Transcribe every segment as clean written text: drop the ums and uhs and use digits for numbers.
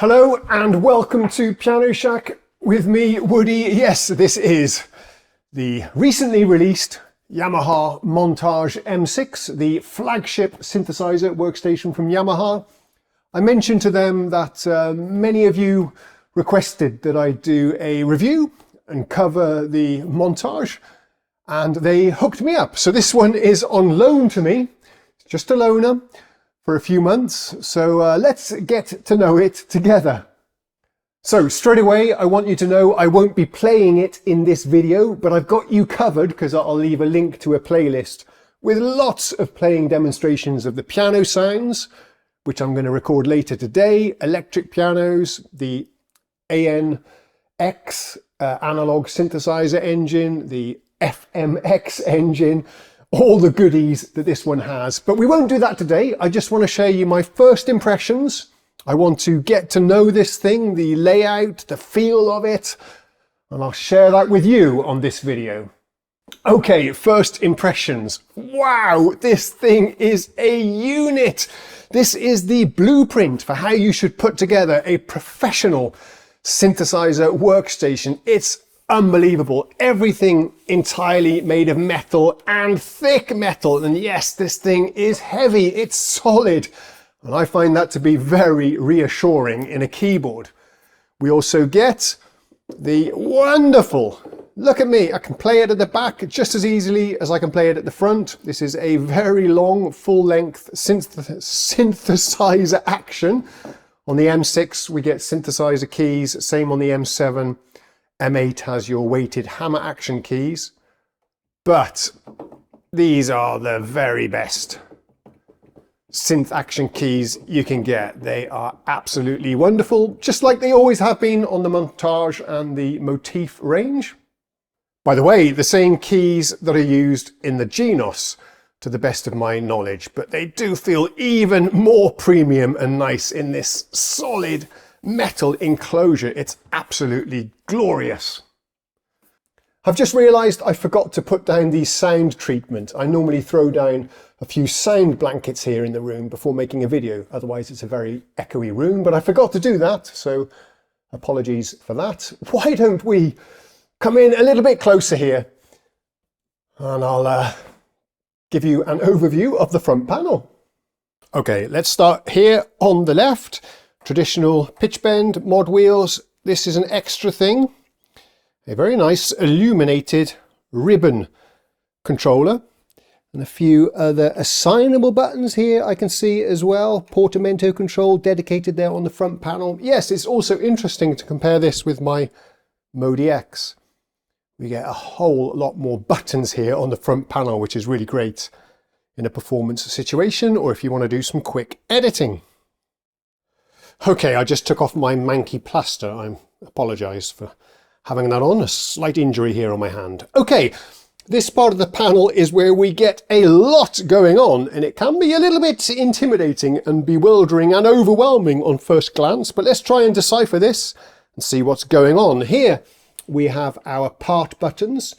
Hello and welcome to Piano Shack with me, Woody. Yes, this is the recently released YAMAHA Montage M6, the flagship synthesizer workstation from Yamaha. I mentioned to them that many of you requested that I do a review and cover the Montage, and they hooked me up. So this one is on loan to me, just a loaner, for a few months. So let's get to know it together. So straight away, I want you to know I won't be playing it in this video, but I've got you covered because I'll leave a link to a playlist with lots of playing demonstrations of the piano sounds, which I'm going to record later today, electric pianos, the ANX analog synthesizer engine, the FMX engine, all the goodies that this one has. But we won't do that today. I just want to share you my first impressions. I want to get to know this thing, the layout, the feel of it, and I'll share that with you on this video. Okay, first impressions. Wow, this thing is a unit. This is the blueprint for how you should put together a professional synthesizer workstation. It's unbelievable. Everything entirely made of metal and thick metal. And yes, this thing is heavy. It's solid. And I find that to be very reassuring in a keyboard. We also get the wonderful, look at me, I can play it at the back just as easily as I can play it at the front. This is a very long, full-length synthesizer action. On the M6, we get synthesizer keys, same on the M7. M8 has your weighted hammer action keys, but these are the very best synth action keys you can get. They are absolutely wonderful, just like they always have been on the Montage and the Motif range. By the way, the same keys that are used in the Genos, to the best of my knowledge, but they do feel even more premium and nice in this solid metal enclosure. It's absolutely glorious. I've just realized I forgot to put down the sound treatment. I normally throw down a few sound blankets here in the room before making a video. Otherwise it's a very echoey room, but I forgot to do that. So apologies for that. Why don't we come in a little bit closer here and I'll give you an overview of the front panel. Okay, let's start here on the left. Traditional pitch bend mod wheels. This is an extra thing. A very nice illuminated ribbon controller and a few other assignable buttons here I can see as well. Portamento control dedicated there on the front panel. Yes, it's also interesting to compare this with my Modi X. We get a whole lot more buttons here on the front panel, which is really great in a performance situation or if you want to do some quick editing. Okay, I just took off my manky plaster. I apologise for having that on, a slight injury here on my hand. Okay, this part of the panel is where we get a lot going on, and it can be a little bit intimidating and bewildering and overwhelming on first glance, but let's try and decipher this and see what's going on. Here we have our part buttons.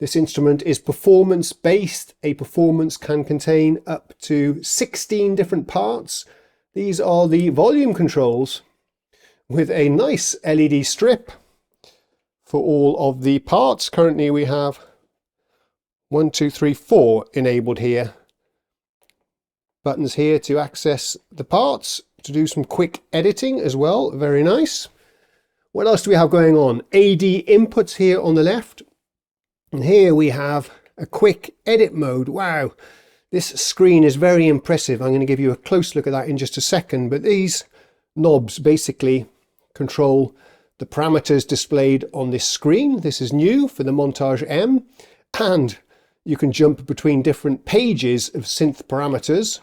This instrument is performance based. A performance can contain up to 16 different parts. These are the volume controls with a nice LED strip for all of the parts. Currently we have 1, 2, 3, 4 enabled here. Buttons here to access the parts, to do some quick editing as well. Very nice. What else do we have going on? AD inputs here on the left. And here we have a quick edit mode. Wow. This screen is very impressive. I'm going to give you a close look at that in just a second, but these knobs basically control the parameters displayed on this screen. This is new for the Montage M, and you can jump between different pages of synth parameters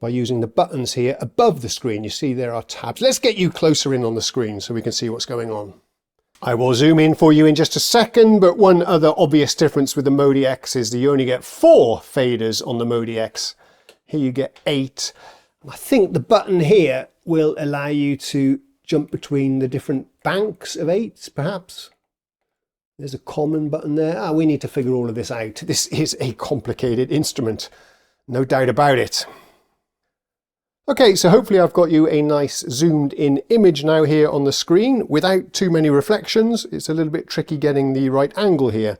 by using the buttons here above the screen. You see there are tabs. Let's get you closer in on the screen so we can see what's going on. I will zoom in for you in just a second, but one other obvious difference with the Modi X is that you only get 4 faders on the Modi X. Here you get 8. I think the button here will allow you to jump between the different banks of 8s, perhaps. There's a common button there. We need to figure all of this out. This is a complicated instrument, no doubt about it. Okay, so hopefully I've got you a nice zoomed in image now here on the screen without too many reflections. It's a little bit tricky getting the right angle here.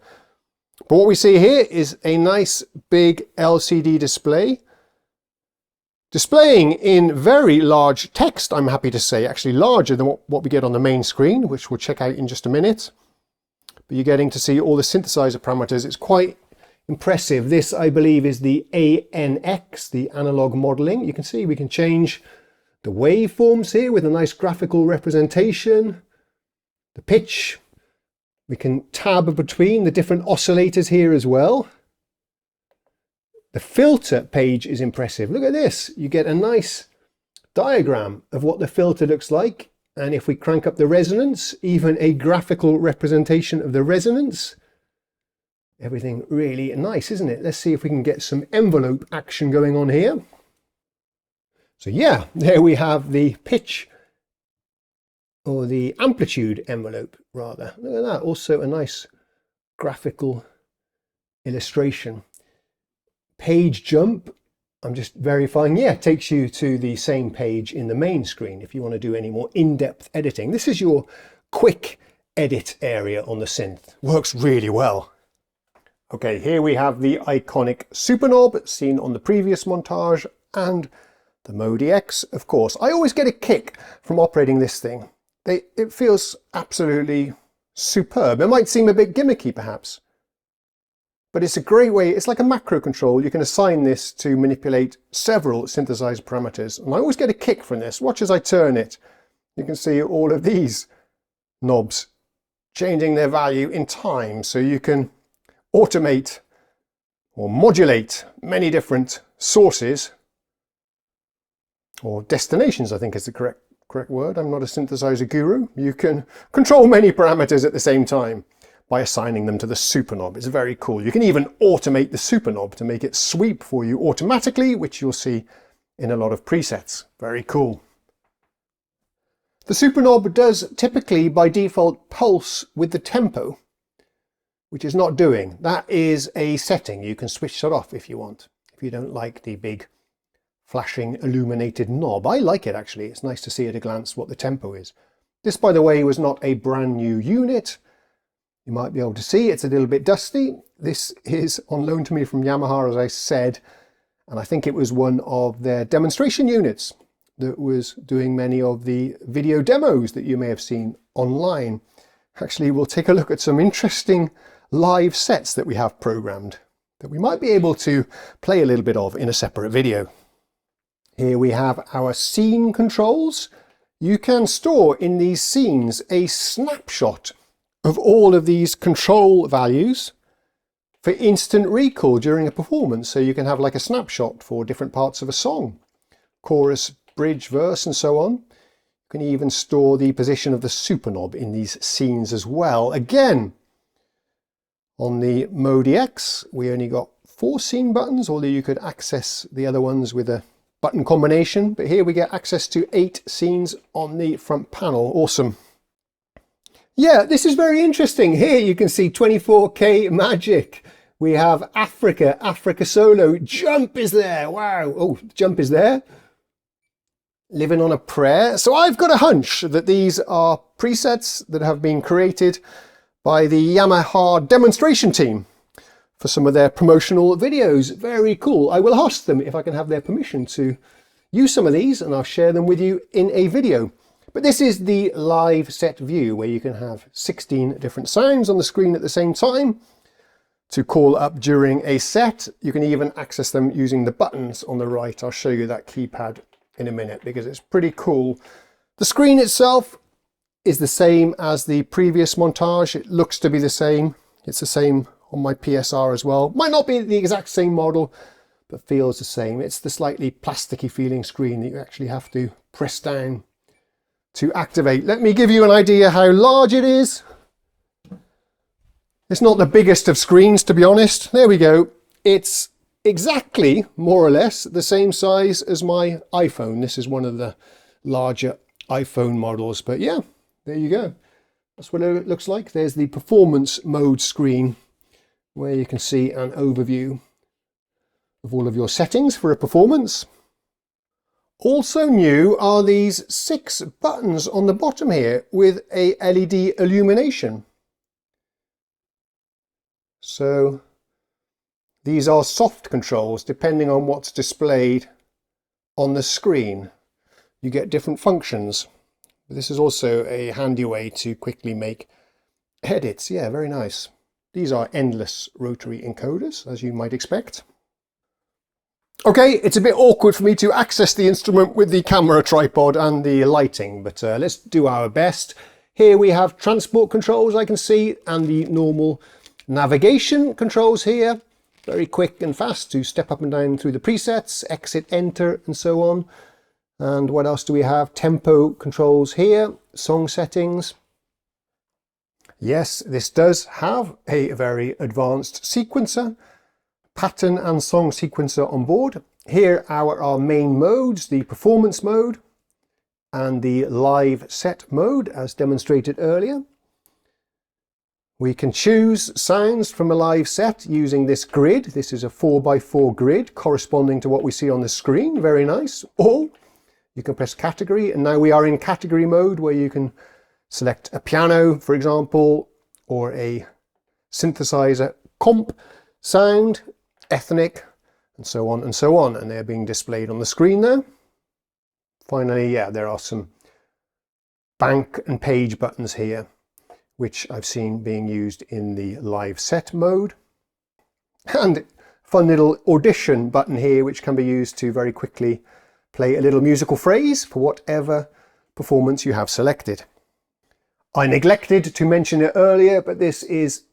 But what we see here is a nice big LCD display, displaying in very large text, I'm happy to say, actually larger than what we get on the main screen, which we'll check out in just a minute. But you're getting to see all the synthesizer parameters. It's quite impressive. This, I believe, is the ANX, the analog modeling. You can see we can change the waveforms here with a nice graphical representation, the pitch. We can tab between the different oscillators here as well. The filter page is impressive. Look at this. You get a nice diagram of what the filter looks like. And if we crank up the resonance, even a graphical representation of the resonance. Everything really nice, isn't it? Let's see if we can get some envelope action going on here. So yeah, there we have the pitch, or the amplitude envelope rather. Look at that, also a nice graphical illustration. Page jump, I'm just verifying, yeah, takes you to the same page in the main screen if you want to do any more in-depth editing. This is your quick edit area on the synth. Works really well. Okay, here we have the iconic super knob seen on the previous montage and the Mode X, of course. I always get a kick from operating this thing. It feels absolutely superb. It might seem a bit gimmicky perhaps, but it's a great way. It's like a macro control. You can assign this to manipulate several synthesizer parameters. And I always get a kick from this. Watch as I turn it. You can see all of these knobs changing their value in time. So you can automate or modulate many different sources or destinations, I think is the correct word. I'm not a synthesizer guru. You can control many parameters at the same time by assigning them to the super knob. It's very cool. You can even automate the super knob to make it sweep for you automatically, which you'll see in a lot of presets. Very cool. The super knob does typically by default pulse with the tempo, which is not doing. That is a setting. You can switch that off if you want, if you don't like the big flashing illuminated knob. I like it actually. It's nice to see at a glance what the tempo is. This, by the way, was not a brand new unit. You might be able to see it's a little bit dusty. This is on loan to me from Yamaha, as I said, and I think it was one of their demonstration units that was doing many of the video demos that you may have seen online. Actually, we'll take a look at some interesting live sets that we have programmed that we might be able to play a little bit of in a separate video. Here we have our scene controls. You can store in these scenes a snapshot of all of these control values for instant recall during a performance. So you can have like a snapshot for different parts of a song, chorus, bridge, verse, and so on. You can even store the position of the super knob in these scenes as well. Again, on the Mode X, we only got 4 scene buttons, although you could access the other ones with a button combination. But here we get access to 8 scenes on the front panel. Awesome. Yeah, this is very interesting. Here you can see 24K magic. We have Africa solo. Jump is there. Wow. Oh, Jump is there. Living on a Prayer. So I've got a hunch that these are presets that have been created by the Yamaha demonstration team for some of their promotional videos. Very cool. I will ask them if I can have their permission to use some of these, and I'll share them with you in a video. But this is the live set view where you can have 16 different sounds on the screen at the same time to call up during a set. You can even access them using the buttons on the right. I'll show you that keypad in a minute because it's pretty cool. The screen itself is the same as the previous montage. It looks to be the same. It's the same on my PSR as well. Might not be the exact same model, but feels the same. It's the slightly plasticky feeling screen that you actually have to press down to activate. Let me give you an idea how large it is. It's not the biggest of screens, to be honest. There we go. It's exactly, more or less, the same size as my iPhone. This is one of the larger iPhone models, but yeah, there you go. That's what it looks like. There's the performance mode screen where you can see an overview of all of your settings for a performance. Also new are these 6 buttons on the bottom here with a LED illumination. So these are soft controls depending on what's displayed on the screen. You get different functions. This is also a handy way to quickly make edits. Yeah, very nice. These are endless rotary encoders, as you might expect. Okay, it's a bit awkward for me to access the instrument with the camera tripod and the lighting, but let's do our best. Here we have transport controls, I can see, and the normal navigation controls here. Very quick and fast to step up and down through the presets, exit, enter, and so on. And what else do we have? Tempo controls here, song settings. Yes, this does have a very advanced sequencer. Pattern and song sequencer on board. Here are our main modes, the performance mode and the live set mode as demonstrated earlier. We can choose sounds from a live set using this grid. This is a 4x4 grid corresponding to what we see on the screen. Very nice. Or you can press category, and now we are in category mode where you can select a piano, for example, or a synthesizer comp sound, ethnic, and so on and so on, and they're being displayed on the screen there. Finally, yeah, there are some bank and page buttons here, which I've seen being used in the live set mode. And fun little audition button here, which can be used to very quickly play a little musical phrase for whatever performance you have selected. I neglected to mention it earlier, but this is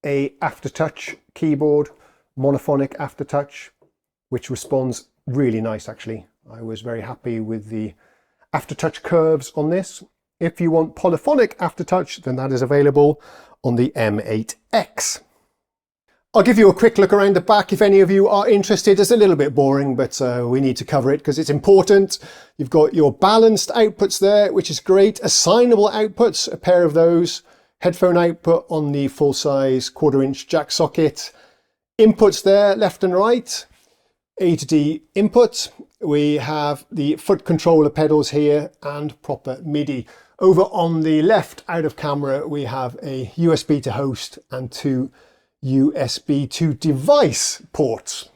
a aftertouch keyboard, monophonic aftertouch, which responds really nice actually. I was very happy with the aftertouch curves on this. If you want polyphonic aftertouch, then that is available on the M8X. I'll give you a quick look around the back if any of you are interested. It's a little bit boring, but we need to cover it because it's important. You've got your balanced outputs there, which is great. Assignable outputs, a pair of those. Headphone output on the full-size 1/4" jack socket. Inputs there, left and right. A to D input. We have the foot controller pedals here and proper MIDI. Over on the left, out of camera, we have a USB to host and 2 USB to device ports.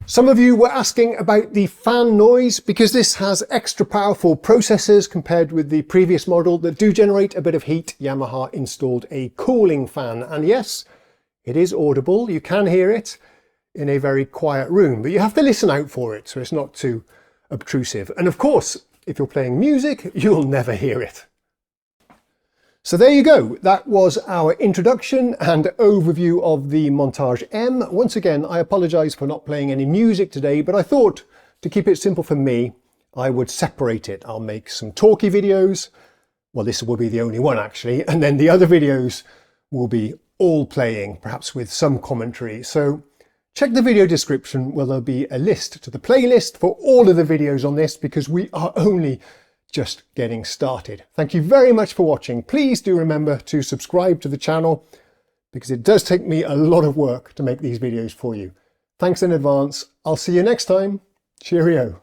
Some of you were asking about the fan noise because this has extra powerful processors compared with the previous model that do generate a bit of heat. Yamaha installed a cooling fan, and yes, it is audible. You can hear it in a very quiet room, but you have to listen out for it so it's not too obtrusive. And of course, if you're playing music, you'll never hear it. So there you go. That was our introduction and overview of the Montage M. Once again, I apologize for not playing any music today, but I thought to keep it simple for me, I would separate it. I'll make some talky videos. Well, this will be the only one actually. And then the other videos will be all playing, perhaps with some commentary. So check the video description where there'll be a list to the playlist for all of the videos on this because we are only just getting started. Thank you very much for watching. Please do remember to subscribe to the channel because it does take me a lot of work to make these videos for you. Thanks in advance. I'll see you next time. Cheerio.